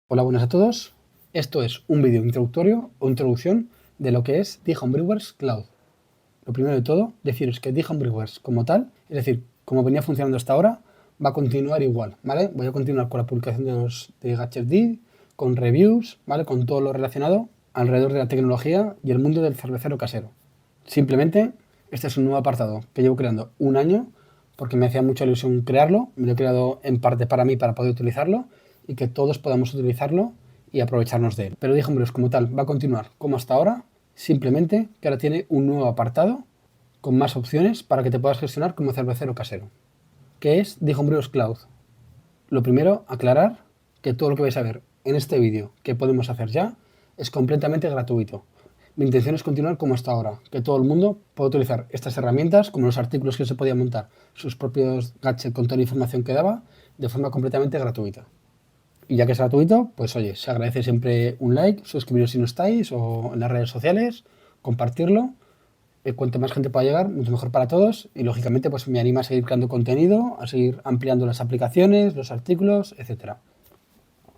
Hola, buenas a todos. Esto es un vídeo introductorio o introducción de lo que es Homebrewers Cloud. Lo primero de todo, deciros que Homebrewers como tal, es decir, como venía funcionando hasta ahora, va a continuar igual, ¿vale? Voy a continuar con la publicación de GadgetD, con reviews, ¿vale? Con todo lo relacionado alrededor de la tecnología y el mundo del cervecero casero. Simplemente, este es un nuevo apartado que llevo creando un año porque me hacía mucha ilusión crearlo, me lo he creado en parte para mí, para poder utilizarlo y que todos podamos utilizarlo y aprovecharnos de él. Pero Homebrewers como tal va a continuar como hasta ahora, simplemente que ahora tiene un nuevo apartado con más opciones para que te puedas gestionar como cervecero casero, que es Homebrewers Cloud. Lo primero, aclarar que todo lo que vais a ver en este vídeo que podemos hacer ya es completamente gratuito. Mi intención es continuar como hasta ahora, que todo el mundo pueda utilizar estas herramientas, como los artículos que se podían montar, sus propios gadgets con toda la información que daba, de forma completamente gratuita. Y ya que es gratuito, pues oye, se agradece siempre un like, suscribiros si no estáis, o en las redes sociales, compartirlo. Cuanto más gente pueda llegar, mucho mejor para todos. Y lógicamente, pues me anima a seguir creando contenido, a seguir ampliando las aplicaciones, los artículos, etcétera.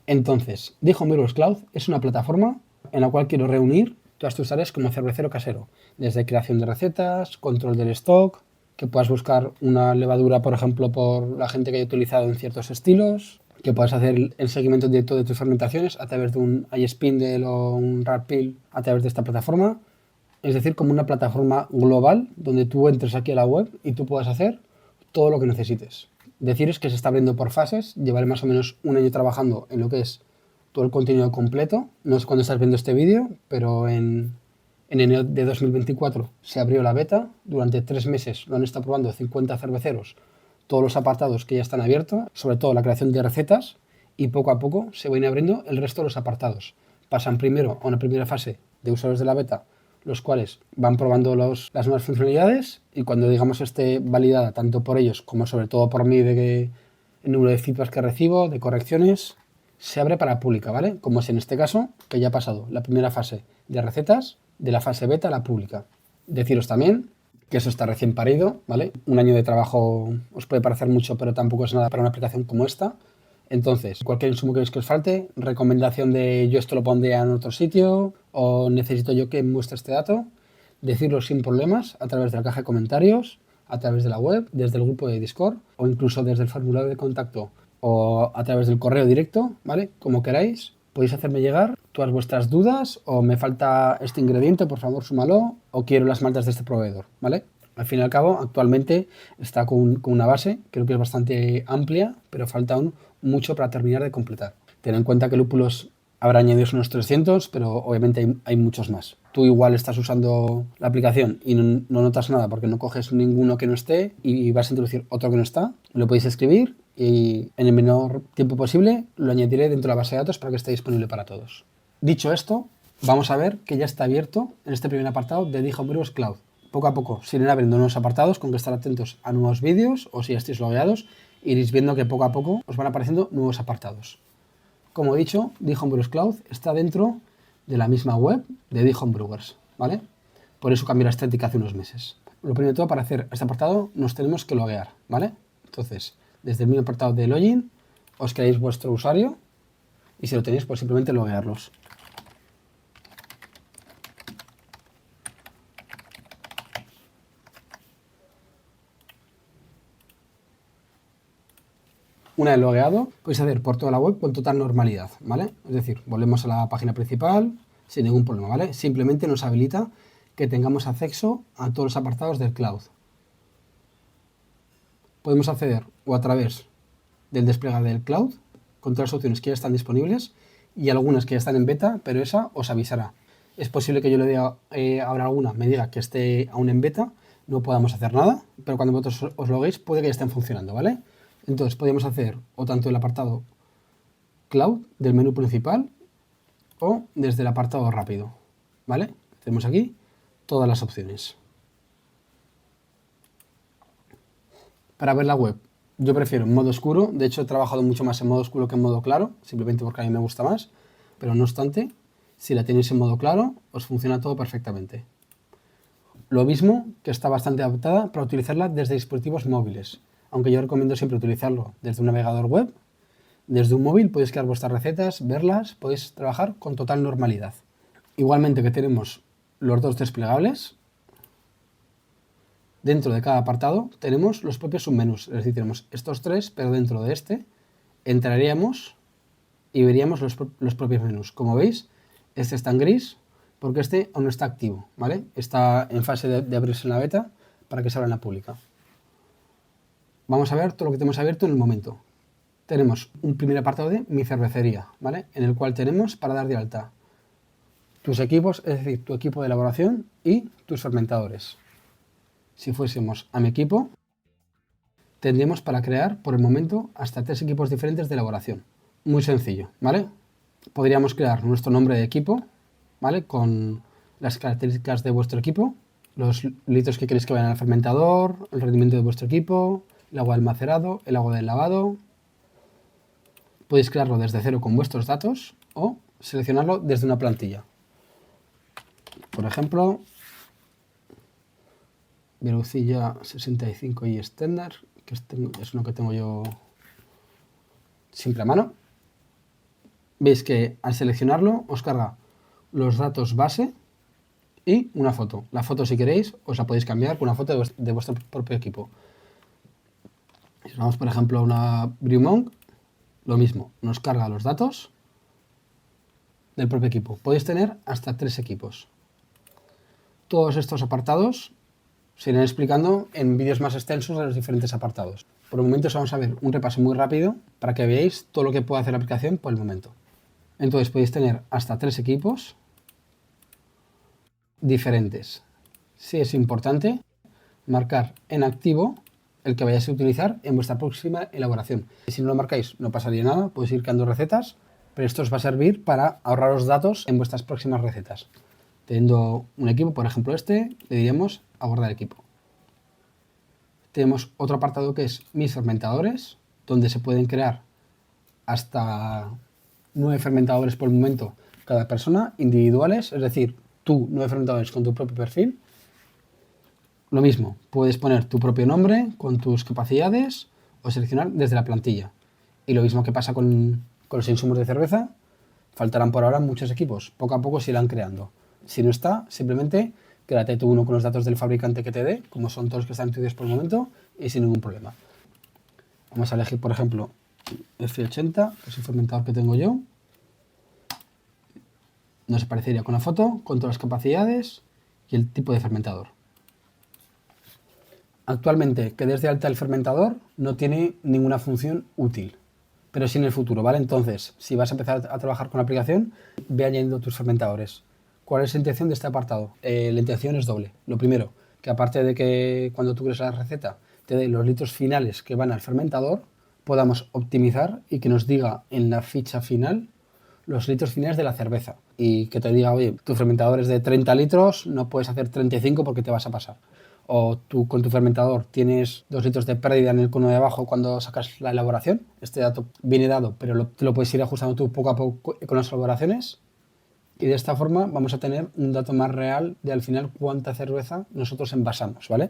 Entonces, Homebrewers Cloud es una plataforma en la cual quiero reunir todas tus áreas como cervecero casero, desde creación de recetas, control del stock, que puedas buscar una levadura, por ejemplo, por la gente que haya utilizado en ciertos estilos, que puedas hacer el seguimiento directo de tus fermentaciones a través de un iSpindle o un Rapill a través de esta plataforma. Es decir, como una plataforma global donde tú entres aquí a la web y tú puedas hacer todo lo que necesites. Deciros que se está abriendo por fases. Llevaré más o menos un año trabajando en lo que es todo el contenido completo. No sé cuándo estás viendo este vídeo, pero en enero de 2024 se abrió la beta. Durante 3 meses lo han estado probando 50 cerveceros, todos los apartados que ya están abiertos, sobre todo la creación de recetas, y poco a poco se van abriendo el resto de los apartados. Pasan primero a una primera fase de usuarios de la beta, los cuales van probando las nuevas funcionalidades, y cuando digamos esté validada tanto por ellos como sobre todo por mí, de que el número de feedbacks que recibo, de correcciones, se abre para pública, ¿vale? Como es en este caso, que ya ha pasado la primera fase de recetas de la fase beta a la pública. Deciros también que eso está recién parido, ¿vale? Un año de trabajo os puede parecer mucho, pero tampoco es nada para una aplicación como esta. Entonces, cualquier insumo que veis que os falte, recomendación de yo esto lo pondría en otro sitio o necesito yo que muestre este dato, decirlo sin problemas a través de la caja de comentarios, a través de la web, desde el grupo de Discord o incluso desde el formulario de contacto o a través del correo directo, ¿vale? Como queráis, podéis hacerme llegar todas vuestras dudas o me falta este ingrediente, por favor súmalo, o quiero las maltas de este proveedor, ¿vale? Al fin y al cabo, actualmente está con una base, creo que es bastante amplia, pero falta aún mucho para terminar de completar. Ten en cuenta que lúpulos habrá añadidos unos 300, pero obviamente hay muchos más. Tú igual estás usando la aplicación y no notas nada porque no coges ninguno que no esté y vas a introducir otro que no está. Lo podéis escribir y en el menor tiempo posible lo añadiré dentro de la base de datos para que esté disponible para todos. Dicho esto, vamos a ver que ya está abierto en este primer apartado de Homebrewers Cloud. Poco a poco se irán abriendo nuevos apartados con que estar atentos a nuevos vídeos, o si ya estáis logueados, iréis viendo que poco a poco os van apareciendo nuevos apartados. Como he dicho, Homebrewers Cloud está dentro de la misma web de Homebrewers, ¿vale? Por eso cambió la estética hace unos meses. Lo primero de todo, para hacer este apartado nos tenemos que loguear, ¿vale? Entonces, desde el mismo apartado de login, os creáis vuestro usuario y si lo tenéis, pues simplemente loguearlos. Una vez logueado, podéis hacer por toda la web con total normalidad, ¿vale? Es decir, volvemos a la página principal sin ningún problema, ¿vale? Simplemente nos habilita que tengamos acceso a todos los apartados del cloud. Podemos acceder o a través del desplegable del cloud, con todas las opciones que ya están disponibles y algunas que ya están en beta, pero esa os avisará. Es posible que yo le dé ahora alguna, me diga que esté aún en beta, no podamos hacer nada, pero cuando vosotros os loguéis puede que ya estén funcionando, ¿vale? Entonces podemos hacer o tanto el apartado cloud del menú principal o desde el apartado rápido, ¿vale? Tenemos aquí todas las opciones. Para ver la web, yo prefiero en modo oscuro. De hecho, he trabajado mucho más en modo oscuro que en modo claro, simplemente porque a mí me gusta más. Pero no obstante, si la tenéis en modo claro, os funciona todo perfectamente. Lo mismo que está bastante adaptada para utilizarla desde dispositivos móviles, aunque yo recomiendo siempre utilizarlo desde un navegador web, Desde un móvil podéis crear vuestras recetas, verlas, podéis trabajar con total normalidad. Igualmente que tenemos los dos desplegables, dentro de cada apartado tenemos los propios submenús, es decir, tenemos estos tres, pero dentro de este entraríamos y veríamos los propios menús. Como veis, este está en gris porque este aún no está activo, ¿vale? Está en fase de abrirse en la beta para que se abra en la pública. Vamos a ver todo lo que tenemos abierto en el momento. Tenemos un primer apartado de Mi Cervecería, ¿vale? En el cual tenemos para dar de alta tus equipos, es decir, tu equipo de elaboración y tus fermentadores. Si fuésemos a mi equipo, tendríamos para crear, por el momento, hasta 3 equipos diferentes de elaboración. Muy sencillo, ¿vale? Podríamos crear nuestro nombre de equipo, ¿vale? Con las características de vuestro equipo, los litros que queréis que vayan al fermentador, el rendimiento de vuestro equipo, el agua del macerado, el agua del lavado. Podéis crearlo desde cero con vuestros datos o seleccionarlo desde una plantilla. Por ejemplo, Velucilla 65i Standard, que es uno que tengo yo siempre a mano. Veis que al seleccionarlo os carga los datos base y una foto. La foto, si queréis, os la podéis cambiar con una foto de vuestro propio equipo. Si vamos, por ejemplo, a una Brewmonk, lo mismo, nos carga los datos del propio equipo. Podéis tener hasta 3 equipos. Todos estos apartados se irán explicando en vídeos más extensos de los diferentes apartados. Por el momento os vamos a ver un repaso muy rápido para que veáis todo lo que puede hacer la aplicación por el momento. Entonces podéis tener hasta 3 equipos diferentes. Sí es importante marcar en activo el que vayáis a utilizar en vuestra próxima elaboración. Y si no lo marcáis no pasaría nada, podéis ir creando recetas, pero esto os va a servir para ahorraros datos en vuestras próximas recetas. Teniendo un equipo, por ejemplo este, le diríamos a guardar equipo. Tenemos otro apartado que es Mis fermentadores, donde se pueden crear hasta 9 fermentadores por el momento cada persona, individuales, es decir, tú 9 fermentadores con tu propio perfil. Lo mismo, puedes poner tu propio nombre con tus capacidades o seleccionar desde la plantilla. Y lo mismo que pasa con los insumos de cerveza, faltarán por ahora muchos equipos, poco a poco se irán creando. Si no está, simplemente créate tú uno con los datos del fabricante que te dé, como son todos los que están estudiados por el momento, y sin ningún problema. Vamos a elegir, por ejemplo, F80, que es el fermentador que tengo yo. Nos aparecería con la foto, con todas las capacidades y el tipo de fermentador. Actualmente, que des de alta el fermentador no tiene ninguna función útil, pero sí en el futuro, ¿vale? Entonces, si vas a empezar a trabajar con la aplicación, ve añadiendo tus fermentadores. ¿Cuál es la intención de este apartado? La intención es doble. Lo primero, que aparte de que cuando tú crees la receta te dé los litros finales que van al fermentador, podamos optimizar y que nos diga en la ficha final los litros finales de la cerveza. Y que te diga, oye, tu fermentador es de 30 litros, no puedes hacer 35 porque te vas a pasar. O tú con tu fermentador tienes 2 litros de pérdida en el cono de abajo cuando sacas la elaboración. Este dato viene dado, pero te lo puedes ir ajustando tú poco a poco con las elaboraciones. Y de esta forma vamos a tener un dato más real de al final cuánta cerveza nosotros envasamos, ¿vale?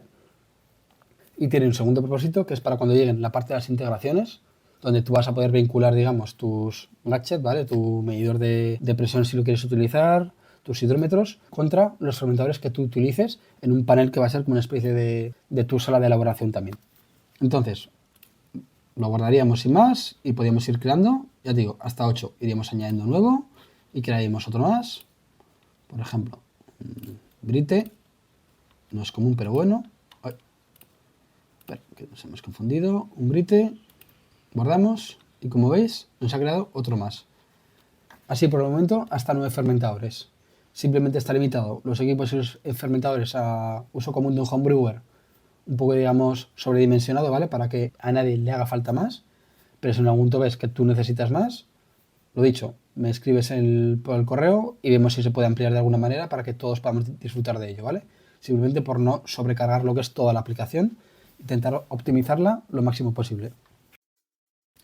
Y tiene un segundo propósito que es para cuando lleguen la parte de las integraciones, donde tú vas a poder vincular, digamos, tus gadgets, ¿vale? Tu medidor de presión si lo quieres utilizar, tus hidrómetros, contra los fermentadores que tú utilices en un panel que va a ser como una especie de tu sala de elaboración también. Entonces, lo guardaríamos sin más y podríamos ir creando, ya te digo, hasta 8 iríamos añadiendo nuevo y crearíamos otro más. Por ejemplo, Brite, no es común pero bueno. Ay, espera, que nos hemos confundido. Un Brite, guardamos y como veis nos ha creado otro más. Así por el momento hasta 9 fermentadores. Simplemente está limitado los equipos y los fermentadores a uso común de un homebrewer, un poco digamos sobredimensionado, ¿vale? Para que a nadie le haga falta más. Pero si en algún momento ves que tú necesitas más, lo dicho, me escribes por el correo y vemos si se puede ampliar de alguna manera para que todos podamos disfrutar de ello, ¿vale? Simplemente por no sobrecargar lo que es toda la aplicación, intentar optimizarla lo máximo posible.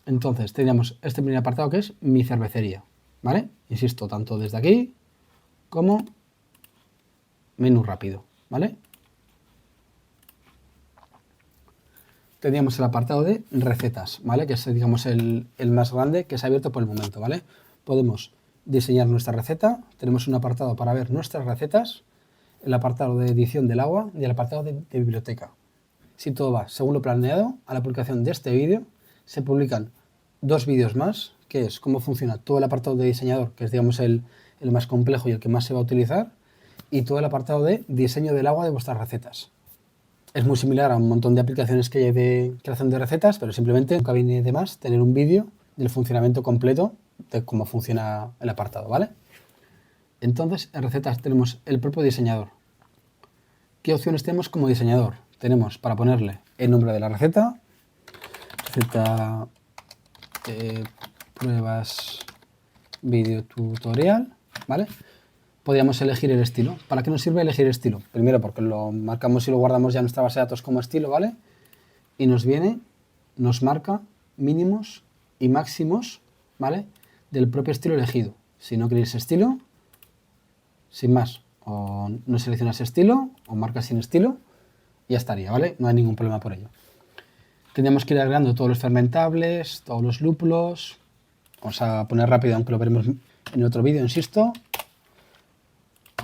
Entonces, teníamos este primer apartado que es Mi Cervecería, ¿vale? Insisto, tanto desde aquí como menú rápido, ¿vale? tendríamos el apartado de recetas, ¿vale? Que es, digamos, el más grande que se ha abierto por el momento, ¿vale? Podemos diseñar nuestra receta, tenemos un apartado para ver nuestras recetas, el apartado de edición del agua y el apartado de biblioteca. Si todo va según lo planeado, a la publicación de este vídeo se publican 2 vídeos más, que es cómo funciona todo el apartado de diseñador, que es, digamos, el más complejo y el que más se va a utilizar, y todo el apartado de diseño del agua de vuestras recetas. Es muy similar a un montón de aplicaciones que hay de creación de recetas, pero simplemente nunca viene de más tener un vídeo del funcionamiento completo de cómo funciona el apartado, ¿vale? Entonces, en recetas tenemos el propio diseñador. ¿Qué opciones tenemos como diseñador? Tenemos para ponerle el nombre de la receta, pruebas vídeo tutorial, ¿vale? Podríamos elegir el estilo. ¿Para qué nos sirve elegir estilo? Primero porque lo marcamos y lo guardamos ya en nuestra base de datos como estilo, ¿vale? Y nos marca mínimos y máximos, ¿vale? Del propio estilo elegido. Si no queréis estilo, sin más, o no seleccionas estilo, o marcas sin estilo, y ya estaría, ¿vale? No hay ningún problema por ello. Tendríamos que ir agregando todos los fermentables, todos los lúpulos. Vamos a poner rápido, aunque lo veremos en otro vídeo, insisto.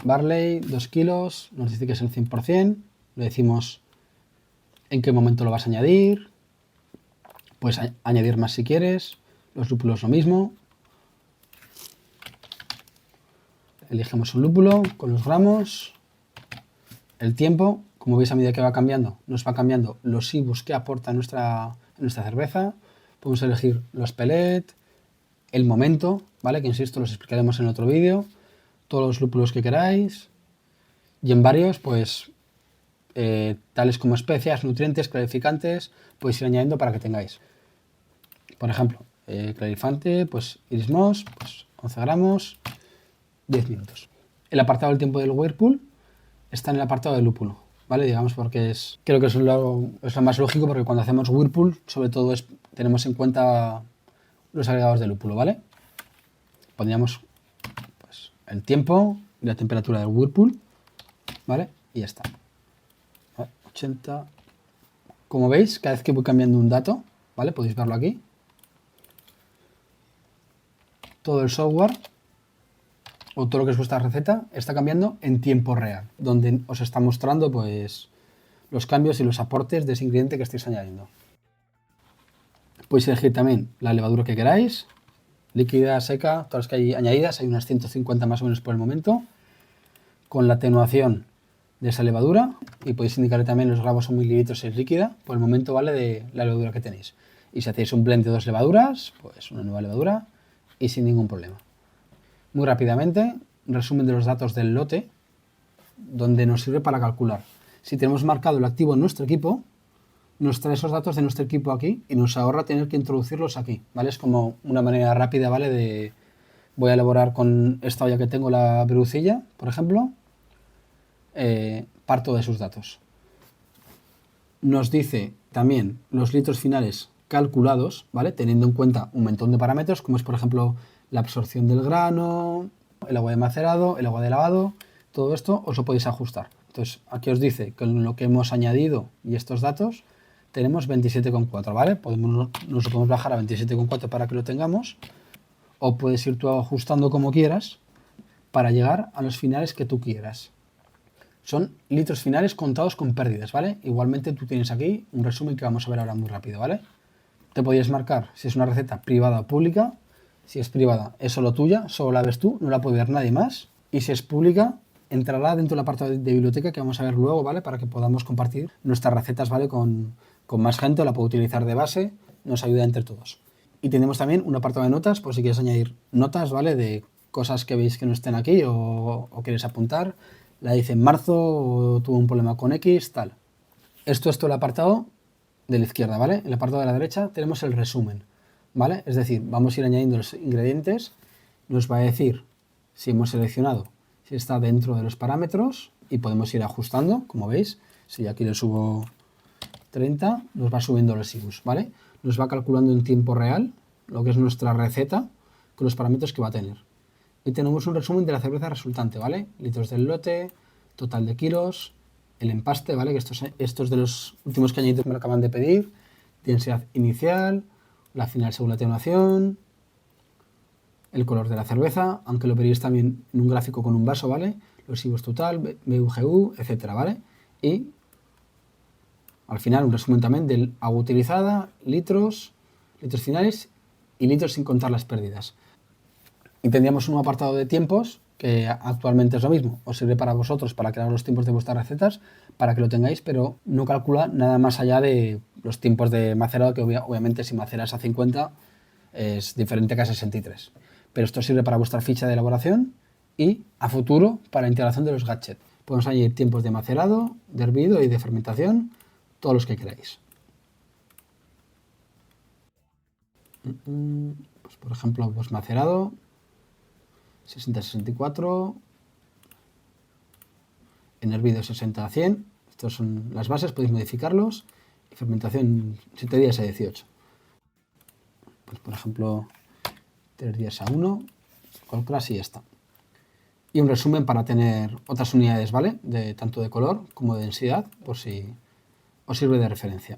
Barley, 2 kilos, nos dice que es el 100%, le decimos en qué momento lo vas a añadir, puedes añadir más si quieres, los lúpulos lo mismo. Elegimos un lúpulo con los gramos, el tiempo, como veis a medida que va cambiando, nos va cambiando los IBUs que aporta nuestra cerveza. Podemos elegir los pellet, el momento, ¿vale? Que insisto, los explicaremos en otro vídeo. Todos los lúpulos que queráis y en varios, pues tales como especias, nutrientes, clarificantes, podéis ir añadiendo para que tengáis. Por ejemplo, clarifante, pues Iris Moss, pues 11 gramos, 10 minutos. El apartado del tiempo del Whirlpool está en el apartado del lúpulo, ¿vale? Digamos porque creo que es lo más lógico, porque cuando hacemos Whirlpool, sobre todo tenemos en cuenta los agregados de lúpulo, ¿vale? Pondríamos el tiempo y la temperatura del Whirlpool, ¿vale? Y ya está. 80. Como veis, cada vez que voy cambiando un dato, ¿vale? Podéis verlo aquí. Todo el software o todo lo que es vuestra receta está cambiando en tiempo real, donde os está mostrando, pues, los cambios y los aportes de ese ingrediente que estáis añadiendo. Podéis elegir también la levadura que queráis, líquida, seca, todas las que hay añadidas, hay unas 150 más o menos por el momento, con la atenuación de esa levadura, y podéis indicar también los gramos o mililitros si es líquida, por el momento, ¿vale? De la levadura que tenéis. Y si hacéis un blend de 2 levaduras, pues una nueva levadura y sin ningún problema. Muy rápidamente, resumen de los datos del lote, donde nos sirve para calcular. Si tenemos marcado el activo en nuestro equipo, nos trae esos datos de nuestro equipo aquí y nos ahorra tener que introducirlos aquí, ¿vale? Es como una manera rápida, ¿vale? De voy a elaborar con esta olla que tengo la berucilla, por ejemplo, parto de sus datos. Nos dice también los litros finales calculados, ¿vale? Teniendo en cuenta un montón de parámetros, como es, por ejemplo, la absorción del grano, el agua de macerado, el agua de lavado, todo esto os lo podéis ajustar. Entonces, aquí os dice que con lo que hemos añadido y estos datos, tenemos 27,4, ¿vale? Nos lo podemos bajar a 27,4 para que lo tengamos, o puedes ir tú ajustando como quieras para llegar a los finales que tú quieras. Son litros finales contados con pérdidas, ¿vale? Igualmente tú tienes aquí un resumen que vamos a ver ahora muy rápido, ¿vale? Te podías marcar si es una receta privada o pública. Si es privada, es solo tuya, solo la ves tú, no la puede ver nadie más. Y si es pública, entrará dentro del apartado de biblioteca que vamos a ver luego, ¿vale? Para que podamos compartir nuestras recetas, ¿vale? Con más gente, o la puedo utilizar de base, nos ayuda entre todos. Y tenemos también un apartado de notas, por si quieres añadir notas, ¿vale? De cosas que veis que no estén aquí o quieres apuntar. La dice en marzo, o tuvo un problema con X, tal. Esto es todo el apartado de la izquierda, ¿vale? En el apartado de la derecha tenemos el resumen, ¿vale? Es decir, vamos a ir añadiendo los ingredientes, nos va a decir si hemos seleccionado, si está dentro de los parámetros, y podemos ir ajustando, como veis. Si aquí le subo 30, nos va subiendo los IBUs, ¿vale? Nos va calculando en tiempo real lo que es nuestra receta con los parámetros que va a tener. Y tenemos un resumen de la cerveza resultante, ¿vale? Litros del lote, total de kilos, el empaste, ¿vale? Que estos de los últimos que añadido me lo acaban de pedir. densidad inicial, la final según la atenuación, el color de la cerveza, aunque lo veréis también en un gráfico con un vaso, ¿vale? Los IBUs total, BUGU, etcétera, ¿vale? Y al final un resumen también del agua utilizada, litros finales y litros sin contar las pérdidas. Y tendríamos un apartado de tiempos, que actualmente es lo mismo, os sirve para vosotros para crear los tiempos de vuestras recetas, para que lo tengáis, pero no calcula nada más allá de los tiempos de macerado, que obviamente si maceras a 50 es diferente que a 63. Pero esto sirve para vuestra ficha de elaboración y a futuro para la integración de los gadgets. Podemos añadir tiempos de macerado, de hervido y de fermentación, todos los que queráis. Pues por ejemplo, pues macerado, 60-64, en hervido 60-100, estas son las bases, podéis modificarlos, y fermentación 7 días a 18. Pues por ejemplo, 3 días a 1, colcras y ya está. Y un resumen para tener otras unidades, ¿vale? Tanto de color como de densidad, por si os sirve de referencia.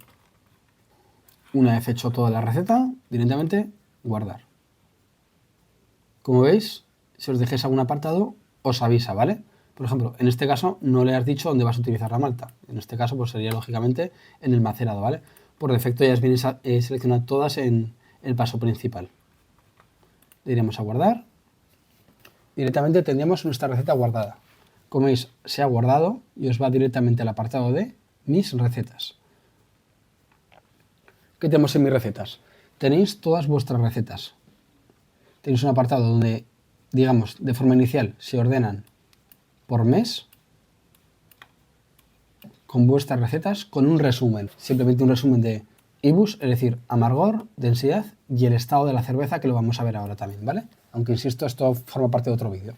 Una vez hecho toda la receta, directamente guardar. Como veis, si os dejéis algún apartado, os avisa, ¿vale? Por ejemplo, en este caso no le has dicho dónde vas a utilizar la malta. En este caso, pues sería lógicamente en el macerado, ¿vale? Por defecto ya os vienen seleccionadas todas en el paso principal. Le iremos a guardar. Directamente tendríamos nuestra receta guardada. Como veis, se ha guardado y os va directamente al apartado de mis recetas. ¿Qué tenemos en mis recetas? Tenéis todas vuestras recetas. Tenéis un apartado donde, digamos, de forma inicial se ordenan por mes con vuestras recetas con un resumen. Simplemente un resumen de IBUs, es decir, amargor, densidad y el estado de la cerveza, que lo vamos a ver ahora también, ¿vale? Aunque insisto, esto forma parte de otro vídeo.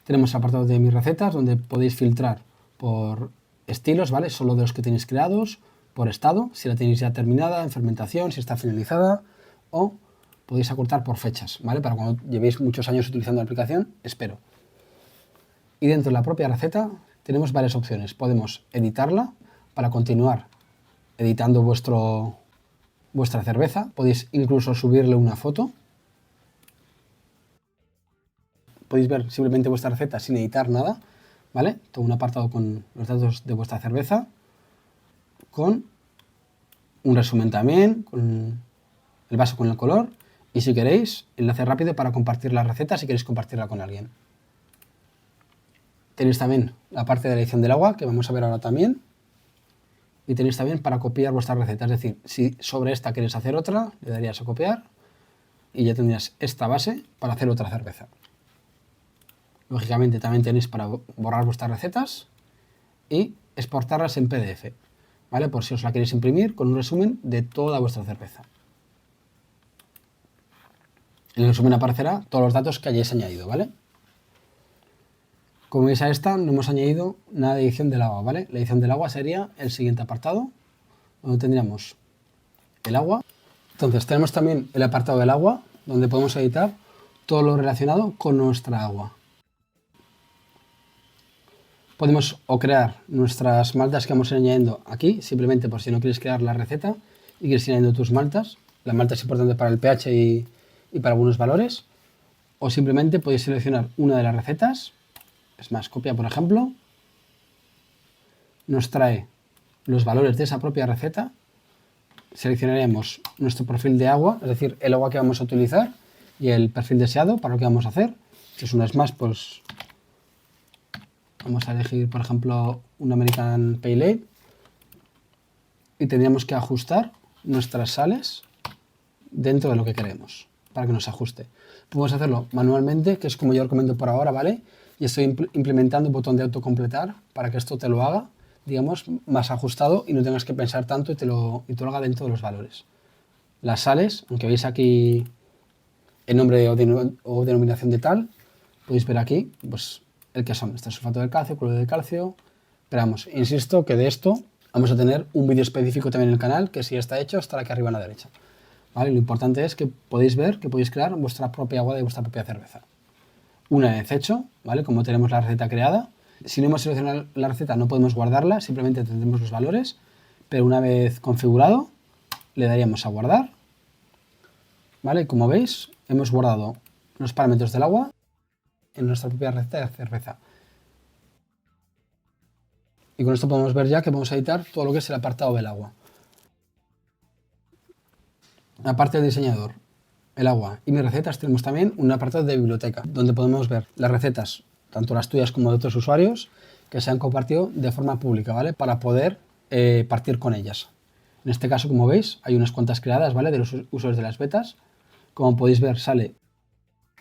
Tenemos apartados de mis recetas donde podéis filtrar por estilos, ¿vale? Solo de los que tenéis creados, por estado, si la tenéis ya terminada, en fermentación, si está finalizada, o podéis acortar por fechas, ¿vale? Para cuando llevéis muchos años utilizando la aplicación, espero. Y dentro de la propia receta tenemos varias opciones. Podemos editarla para continuar editando vuestra cerveza. Podéis incluso subirle una foto. Podéis ver simplemente vuestra receta sin editar nada, ¿vale? Todo un apartado con los datos de vuestra cerveza, con un resumen también, con el vaso con el color, y si queréis, enlace rápido para compartir la receta si queréis compartirla con alguien. Tenéis también la parte de la edición del agua, que vamos a ver ahora también. Y tenéis también para copiar vuestra receta, es decir, si sobre esta queréis hacer otra, le darías a copiar y ya tendrías esta base para hacer otra cerveza. Lógicamente también tenéis para borrar vuestras recetas y exportarlas en PDF, ¿vale? Por si os la queréis imprimir con un resumen de toda vuestra cerveza. En el resumen aparecerá todos los datos que hayáis añadido, ¿vale? Como veis a esta no hemos añadido nada de edición del agua, ¿vale? La edición del agua sería el siguiente apartado, donde tendríamos el agua. Entonces tenemos también el apartado del agua, donde podemos editar todo lo relacionado con nuestra agua. Podemos o crear nuestras maltas que vamos a ir añadiendo aquí, simplemente por si no quieres crear la receta y quieres ir añadiendo tus maltas. La malta es importante para el pH y para algunos valores. O simplemente podéis seleccionar una de las recetas. Es más, copia, por ejemplo, nos trae los valores de esa propia receta. Seleccionaremos nuestro perfil de agua, es decir, el agua que vamos a utilizar y el perfil deseado para lo que vamos a hacer. Si es una Smash, pues vamos a elegir, por ejemplo, un American Pale Ale y tendríamos que ajustar nuestras sales dentro de lo que queremos para que nos ajuste. Podemos hacerlo manualmente, que es como yo recomiendo por ahora, ¿vale? Y estoy implementando un botón de autocompletar para que esto te lo haga, digamos, más ajustado y no tengas que pensar tanto y te lo haga dentro de los valores. Las sales, aunque veis aquí el nombre o denominación de tal, podéis ver aquí, pues, el que son. Este es sulfato de calcio, cloruro de calcio. Pero vamos, insisto que de esto vamos a tener un vídeo específico también en el canal, que si ya está hecho, estará aquí arriba a la derecha. ¿Vale? Lo importante es que podéis ver que podéis crear vuestra propia agua de vuestra propia cerveza. Una vez hecho, ¿vale? Como tenemos la receta creada, si no hemos seleccionado la receta no podemos guardarla, simplemente tendremos los valores, pero una vez configurado, Le daríamos a guardar, ¿vale? Como veis, hemos guardado los parámetros del agua en nuestra propia receta de cerveza. Y con esto podemos ver ya que vamos a editar todo lo que es el apartado del agua. Aparte del diseñador, el agua y mis recetas, tenemos también un apartado de biblioteca, donde podemos ver las recetas, tanto las tuyas como de otros usuarios, que se han compartido de forma pública, ¿vale? Para poder partir con ellas. En este caso, como veis, hay unas cuantas creadas, ¿vale? De los usuarios de las betas. Como podéis ver, sale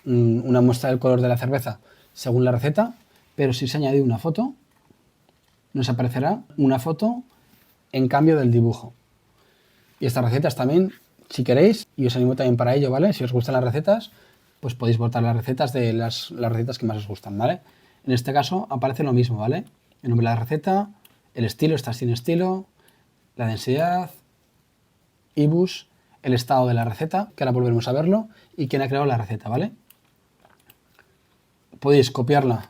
una muestra del color de la cerveza según la receta, pero si se añade una foto, nos aparecerá una foto en cambio del dibujo. Y estas recetas también, si queréis, y os animo también para ello, ¿vale? Si os gustan las recetas, pues podéis votar las recetas de las recetas que más os gustan, ¿vale? En este caso aparece lo mismo, ¿vale? El nombre de la receta, el estilo, está sin estilo, la densidad, IBUs, el estado de la receta, que ahora volveremos a verlo, y quién ha creado la receta, ¿vale? Podéis copiarla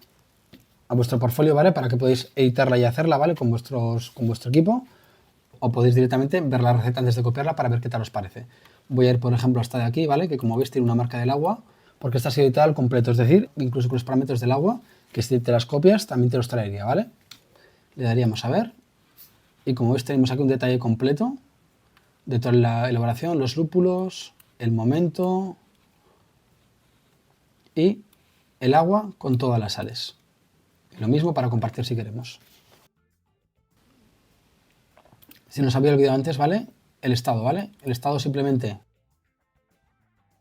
a vuestro portfolio, ¿vale? Para que podáis editarla y hacerla, ¿vale? Con vuestro equipo. O podéis directamente ver la receta antes de copiarla para ver qué tal os parece. Voy a ir, por ejemplo, hasta de aquí, ¿vale? Que como veis tiene una marca del agua, porque esta ha sido editada al completo, es decir, incluso con los parámetros del agua, que si te las copias también te los traería, ¿vale? Le daríamos a ver, y como veis tenemos aquí un detalle completo de toda la elaboración, los lúpulos, el momento y el agua con todas las sales. Lo mismo para compartir si queremos. Si nos había olvidado antes, ¿vale? El estado, ¿vale? El estado simplemente en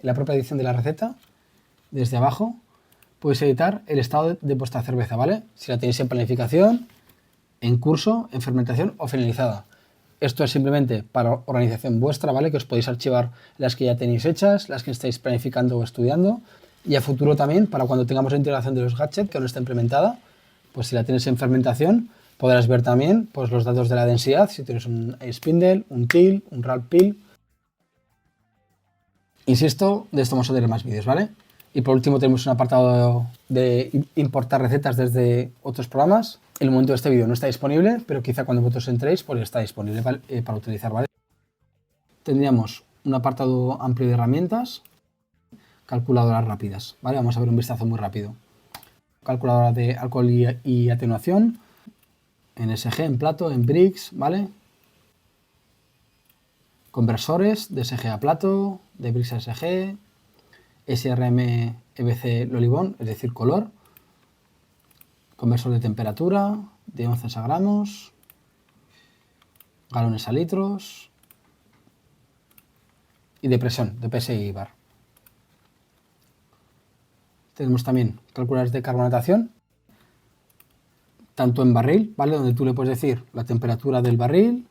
la propia edición de la receta, desde abajo, podéis editar el estado de vuestra cerveza, ¿vale? Si la tenéis en planificación, en curso, en fermentación o finalizada. Esto es simplemente para organización vuestra, ¿vale? Que os podéis archivar las que ya tenéis hechas, las que estáis planificando o estudiando. Y a futuro también, para cuando tengamos la integración de los gadgets, que aún no está implementada, pues si la tienes en fermentación, podrás ver también pues, los datos de la densidad, si tienes un spindle, un till, un ralph pill. Insisto, de esto vamos a tener más vídeos, ¿vale? Y por último tenemos un apartado de importar recetas desde otros programas. En el momento de este vídeo no está disponible, pero quizá cuando vosotros entréis pues está disponible, ¿vale? Para utilizar, ¿vale? Tendríamos un apartado amplio de herramientas, calculadoras rápidas, ¿vale? Vamos a ver un vistazo muy rápido. Calculadora de alcohol y atenuación, en SG, en plato, en Brix, ¿vale? Conversores de SG a plato, de Brix a SG, SRM EBC Lolibón, es decir, color, conversor de temperatura, de onzas a gramos, galones a litros y de presión, de PSI bar. Tenemos también calculadores de carbonatación, tanto en barril, ¿vale? Donde tú le puedes decir la temperatura del barril,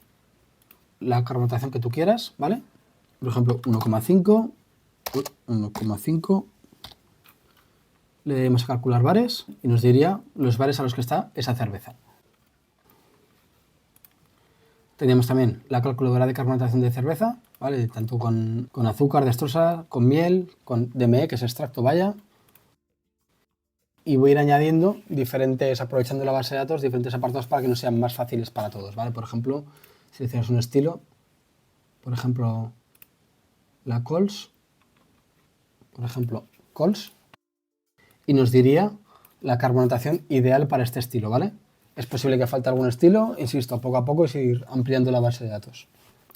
la carbonatación que tú quieras, ¿vale? Por ejemplo, 1,5, 1,5. Le daremos a calcular bares y nos diría los bares a los que está esa cerveza. Tenemos también la calculadora de carbonatación de cerveza, ¿vale? Tanto con azúcar, destrosa, con miel, con DME, que es extracto vaya. Y voy a ir añadiendo diferentes, aprovechando la base de datos, diferentes apartados para que nos sean más fáciles para todos, ¿vale? Por ejemplo, si decimos un estilo, por ejemplo, la Cols, por ejemplo, Cols, y nos diría la carbonatación ideal para este estilo, ¿vale? Es posible que falte algún estilo, insisto, poco a poco es ir ampliando la base de datos.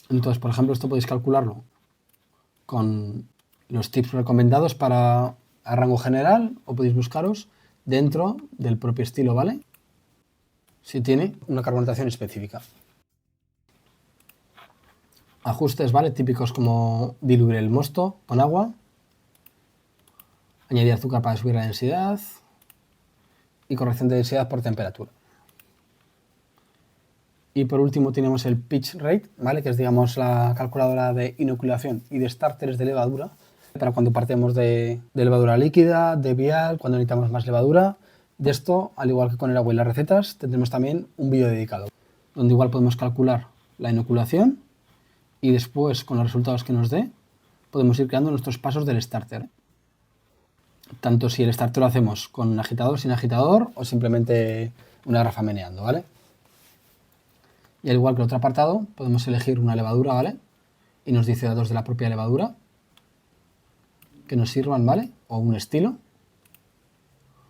Entonces, por ejemplo, esto podéis calcularlo con los tips recomendados para a rango general o podéis buscaros dentro del propio estilo, ¿vale? Si tiene una carbonatación específica. Ajustes, ¿vale? Típicos como diluir el mosto con agua, añadir azúcar para subir la densidad y corrección de densidad por temperatura. Y por último tenemos el pitch rate, ¿vale? Que es, digamos, la calculadora de inoculación y de starters de levadura, para cuando partemos de levadura líquida, de vial, cuando necesitamos más levadura. De esto, al igual que con el agua y las recetas, tendremos también un vídeo dedicado, donde igual podemos calcular la inoculación y después, con los resultados que nos dé, podemos ir creando nuestros pasos del starter. Tanto si el starter lo hacemos con agitador, sin agitador o simplemente una garrafa meneando, ¿vale? Y al igual que el otro apartado, podemos elegir una levadura, ¿vale? y nos dice datos de la propia levadura que nos sirvan, ¿vale? O un estilo.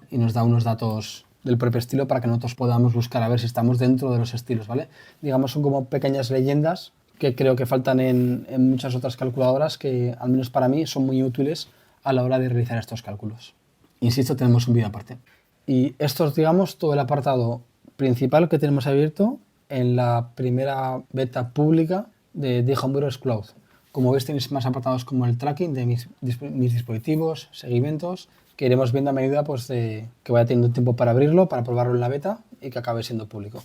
Y nos da unos datos del propio estilo para que nosotros podamos buscar a ver si estamos dentro de los estilos, ¿vale? Digamos, son como pequeñas leyendas que creo que faltan en muchas otras calculadoras que, al menos para mí, son muy útiles a la hora de realizar estos cálculos. Insisto, tenemos un vídeo aparte. Y esto es, digamos, todo el apartado principal que tenemos abierto en la primera beta pública de DigiHomeBrewers Cloud. Como veis, tenéis más apartados como el tracking de mis dispositivos, seguimientos, que iremos viendo a medida pues, de que vaya teniendo tiempo para abrirlo, para probarlo en la beta y que acabe siendo público.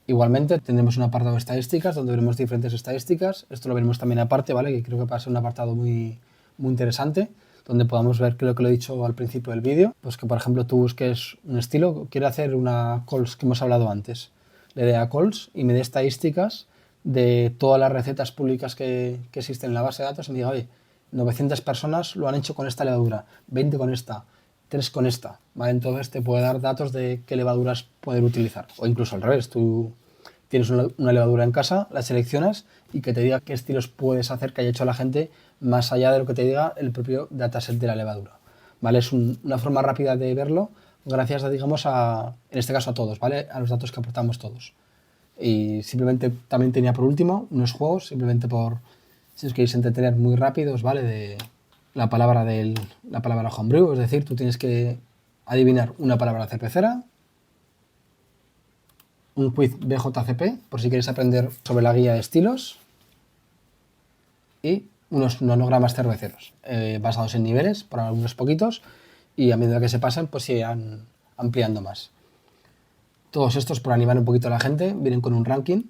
Igualmente tendremos un apartado de estadísticas donde veremos diferentes estadísticas. Esto lo veremos también aparte, ¿vale? Que creo que va a ser un apartado muy interesante, donde podamos ver, creo que lo he dicho al principio del vídeo, pues que por ejemplo tú busques un estilo, quiero hacer una calls que hemos hablado antes, le dé a calls y me dé estadísticas de todas las recetas públicas que existen en la base de datos y me diga, oye, 900 personas lo han hecho con esta levadura, 20 con esta, 3 con esta, ¿vale? Entonces te puede dar datos de qué levaduras poder utilizar. O incluso al revés, tú tienes una levadura en casa, la seleccionas y que te diga qué estilos puedes hacer que haya hecho la gente más allá de lo que te diga el propio dataset de la levadura, ¿vale? Es una forma rápida de verlo gracias, digamos, en este caso a todos, ¿vale? A los datos que aportamos todos. Y simplemente también tenía por último unos juegos, simplemente por si os queréis entretener muy rápidos, ¿vale? De la palabra homebrew, es decir, tú tienes que adivinar una palabra cervecera, un quiz BJCP, por si queréis aprender sobre la guía de estilos, y unos nonogramas cerveceros, basados en niveles, por algunos poquitos, y a medida que se pasan, pues se irán ampliando más. Todos estos, por animar un poquito a la gente, vienen con un ranking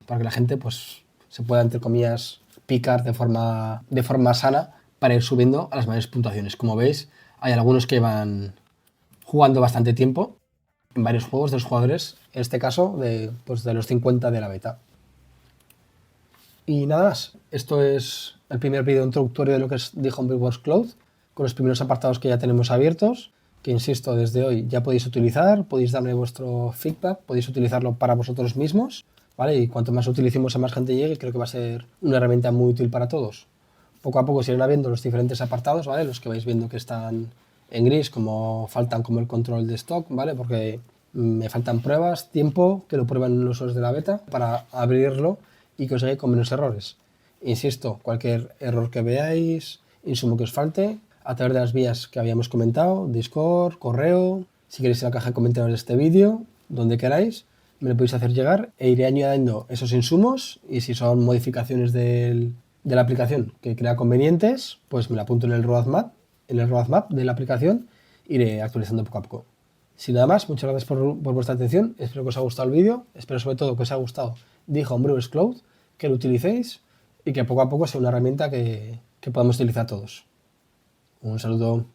para que la gente pues, se pueda, entre comillas, picar de forma sana para ir subiendo a las mayores puntuaciones. Como veis, hay algunos que van jugando bastante tiempo en varios juegos de los jugadores, en este caso de los 50 de la beta. Y nada más, esto es el primer vídeo introductorio de lo que es DigiHomeBrewers Cloud, con los primeros apartados que ya tenemos abiertos, que insisto, desde hoy ya podéis utilizar, podéis darme vuestro feedback, podéis utilizarlo para vosotros mismos, ¿vale? Y cuanto más utilicemos a más gente llegue, creo que va a ser una herramienta muy útil para todos. Poco a poco se irán viendo los diferentes apartados, ¿vale? Los que vais viendo que están en gris, como faltan como el control de stock, ¿vale? Porque me faltan pruebas, tiempo, que lo prueben los usuarios de la beta para abrirlo y que os llegue con menos errores. Insisto, cualquier error que veáis, insumo que os falte, a través de las vías que habíamos comentado, Discord, correo, si queréis en la caja de comentarios de este vídeo, donde queráis, me lo podéis hacer llegar e iré añadiendo esos insumos y si son modificaciones de la aplicación que crea convenientes, pues me lo apunto en el roadmap de la aplicación, iré actualizando poco a poco. Sin nada más, muchas gracias por vuestra atención, espero que os haya gustado el vídeo, espero sobre todo que os haya gustado DigiHomeBrewers Cloud, que lo utilicéis y que poco a poco sea una herramienta que podamos utilizar todos. Un saludo.